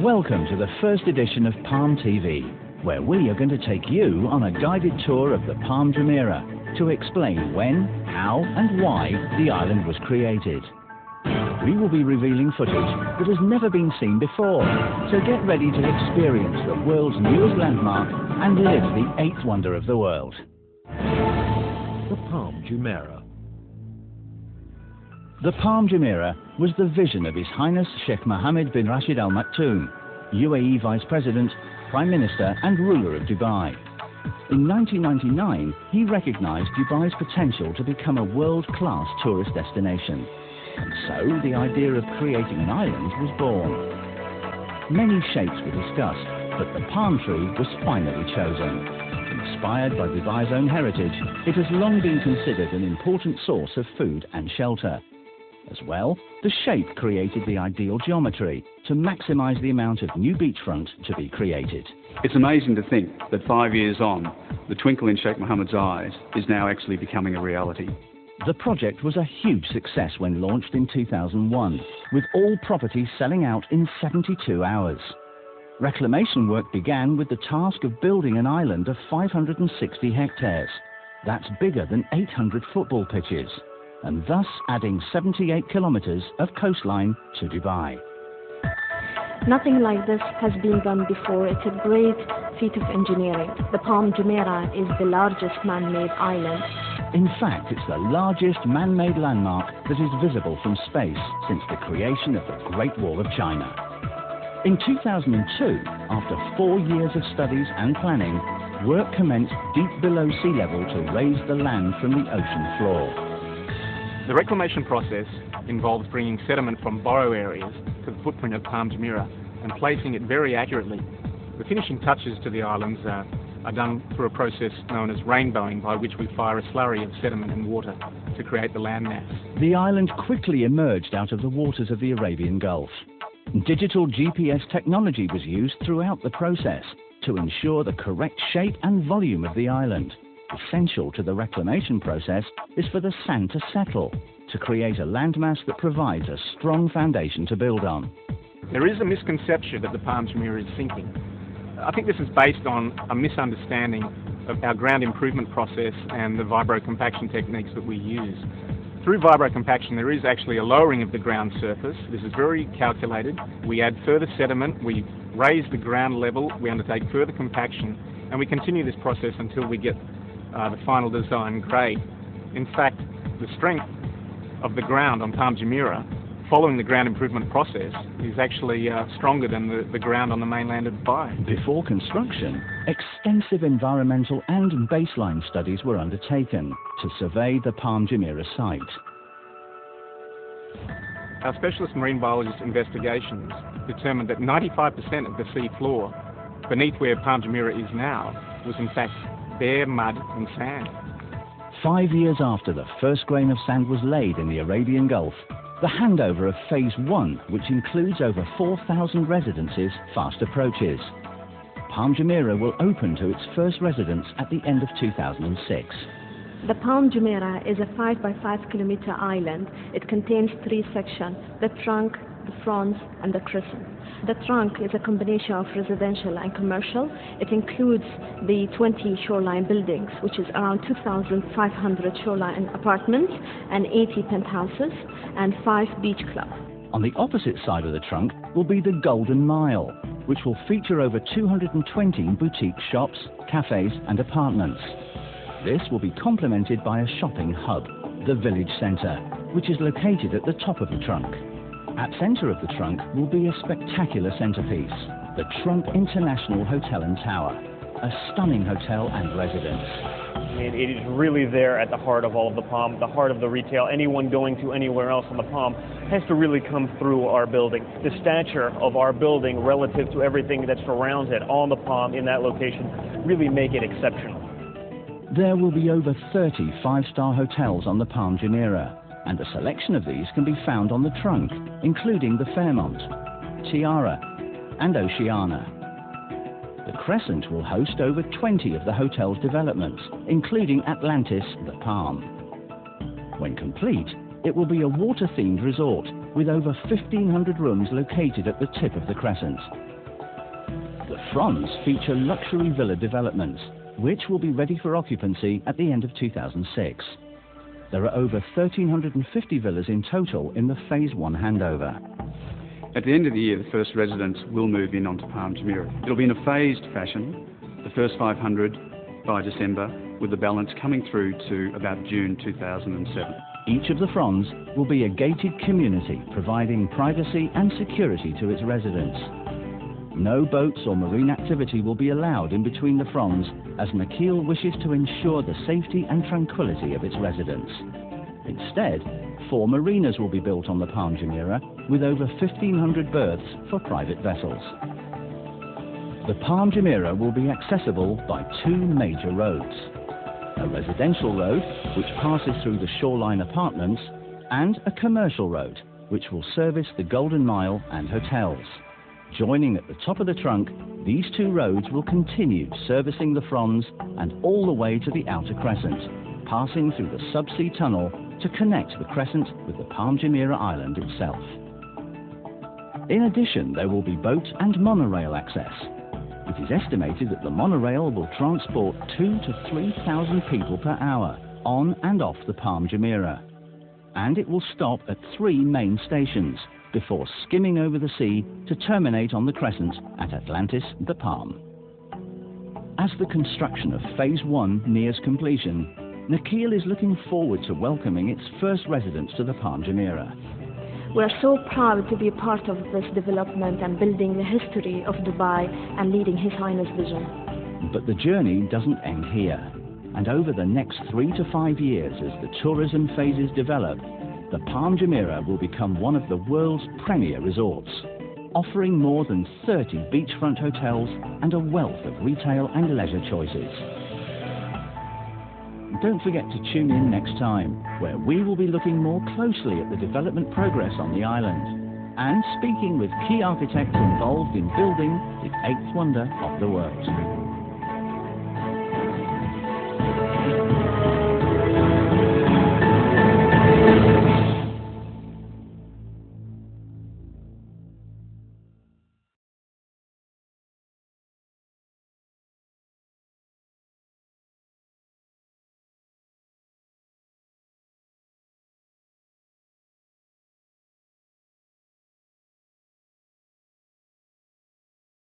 Welcome to the first edition of PALM TV, where we are going to take you on a guided tour of the PALM Jumeirah to explain when, how and why the island was created. We will be revealing footage that has never been seen before, so get ready to experience the world's newest landmark and live the eighth wonder of the world. The PALM Jumeirah. The PALM Jumeirah was the vision of His Highness Sheikh Mohammed bin Rashid Al Maktoum, UAE Vice President, Prime Minister and ruler of Dubai. In 1999, he recognized Dubai's potential to become a world-class tourist destination. And so the idea of creating an island was born. Many shapes were discussed, but the palm tree was finally chosen. Inspired by Dubai's own heritage, it has long been considered an important source of food and shelter. As well, the shape created the ideal geometry to maximize the amount of new beachfront to be created. It's amazing to think that 5 years on, the twinkle in Sheikh Mohammed's eyes is now actually becoming a reality. The project was a huge success when launched in 2001, with all properties selling out in 72 hours. Reclamation work began with the task of building an island of 560 hectares. That's bigger than 800 football pitches, and thus adding 78 kilometers of coastline to Dubai. Nothing like this has been done before. It's a great feat of engineering. The PALM Jumeirah is the largest man-made island. In fact, it's the largest man-made landmark that is visible from space since the creation of the Great Wall of China. In 2002, after 4 years of studies and planning, work commenced deep below sea level to raise the land from the ocean floor. The reclamation process involves bringing sediment from borrow areas to the footprint of PALM Jumeirah and placing it very accurately. The finishing touches to the islands are done through a process known as rainbowing, by which we fire a slurry of sediment and water to create the landmass. The island quickly emerged out of the waters of the Arabian Gulf. Digital GPS technology was used throughout the process to ensure the correct shape and volume of the island. Essential to the reclamation process is for the sand to settle, to create a landmass that provides a strong foundation to build on. There is a misconception that the PALM Jumeirah is sinking. I think this is based on a misunderstanding of our ground improvement process and the vibro-compaction techniques that we use. Through vibro-compaction, there is actually a lowering of the ground surface. This is very calculated. We add further sediment, we raise the ground level, we undertake further compaction, and we continue this process until we get the final design grade. In fact, the strength of the ground on PALM Jumeirah, following the ground improvement process, is actually stronger than the ground on the mainland of Dubai. Before construction, extensive environmental and baseline studies were undertaken to survey the PALM Jumeirah site. Our specialist marine biologist investigations determined that 95% of the sea floor beneath where PALM Jumeirah is now was in fact bare mud and sand. 5 years after the first grain of sand was laid in the Arabian Gulf, the handover of Phase 1, which includes over 4,000 residences, fast approaches. PALM Jumeirah will open to its first residents at the end of 2006. The PALM Jumeirah is a 5 by 5 kilometer island. It contains 3 sections: the trunk, the fronds and the crescent. The trunk is a combination of residential and commercial. It includes the 20 shoreline buildings, which is around 2,500 shoreline apartments and 80 penthouses and 5 beach clubs. On the opposite side of the trunk will be the Golden Mile, which will feature over 220 boutique shops, cafes and apartments. This will be complemented by a shopping hub, the Village Centre, which is located at the top of the trunk. At the centre of the trunk will be a spectacular centrepiece, the Trunk International Hotel and Tower, a stunning hotel and residence. It is really there at the heart of all of the PALM, the heart of the retail. Anyone going to anywhere else on the PALM has to really come through our building. The stature of our building relative to everything that surrounds it on the PALM in that location really make it exceptional. There will be over 30 five-star hotels on the PALM Jumeirah, and a selection of these can be found on the trunk, including the Fairmont, Tiara and Oceana. The Crescent will host over 20 of the hotel's developments, including Atlantis, the Palm. When complete, it will be a water-themed resort with over 1,500 rooms located at the tip of the Crescent. The fronds feature luxury villa developments, which will be ready for occupancy at the end of 2006. There are over 1,350 villas in total in the Phase 1 handover. At the end of the year, the first residents will move in onto PALM Jumeirah. It'll be in a phased fashion, the first 500 by December, with the balance coming through to about June 2007. Each of the fronds will be a gated community, providing privacy and security to its residents. No boats or marine activity will be allowed in between the fronds, as Nakheel wishes to ensure the safety and tranquility of its residents. Instead, 4 marinas will be built on the PALM Jumeirah, with over 1,500 berths for private vessels. The PALM Jumeirah will be accessible by 2 major roads: a residential road, which passes through the shoreline apartments, and a commercial road, which will service the Golden Mile and hotels. Joining at the top of the trunk, these 2 roads will continue servicing the fronds and all the way to the outer crescent, passing through the subsea tunnel to connect the crescent with the PALM Jumeirah island itself. In addition, there will be boat and monorail access. It is estimated that the monorail will transport 2,000 to 3,000 people per hour on and off the PALM Jumeirah, and it will stop at 3 main stations before skimming over the sea to terminate on the crescent at Atlantis the Palm. As the construction of Phase 1 nears completion, Nakheel is looking forward to welcoming its first residents to the PALM Jumeirah. We are so proud to be a part of this development and building the history of Dubai and leading His Highness' vision. But the journey doesn't end here, and over the next 3 to 5 years, as the tourism phases develop, the PALM Jumeirah will become one of the world's premier resorts, offering more than 30 beachfront hotels and a wealth of retail and leisure choices. Don't forget to tune in next time, where we will be looking more closely at the development progress on the island and speaking with key architects involved in building the 8th wonder of the world.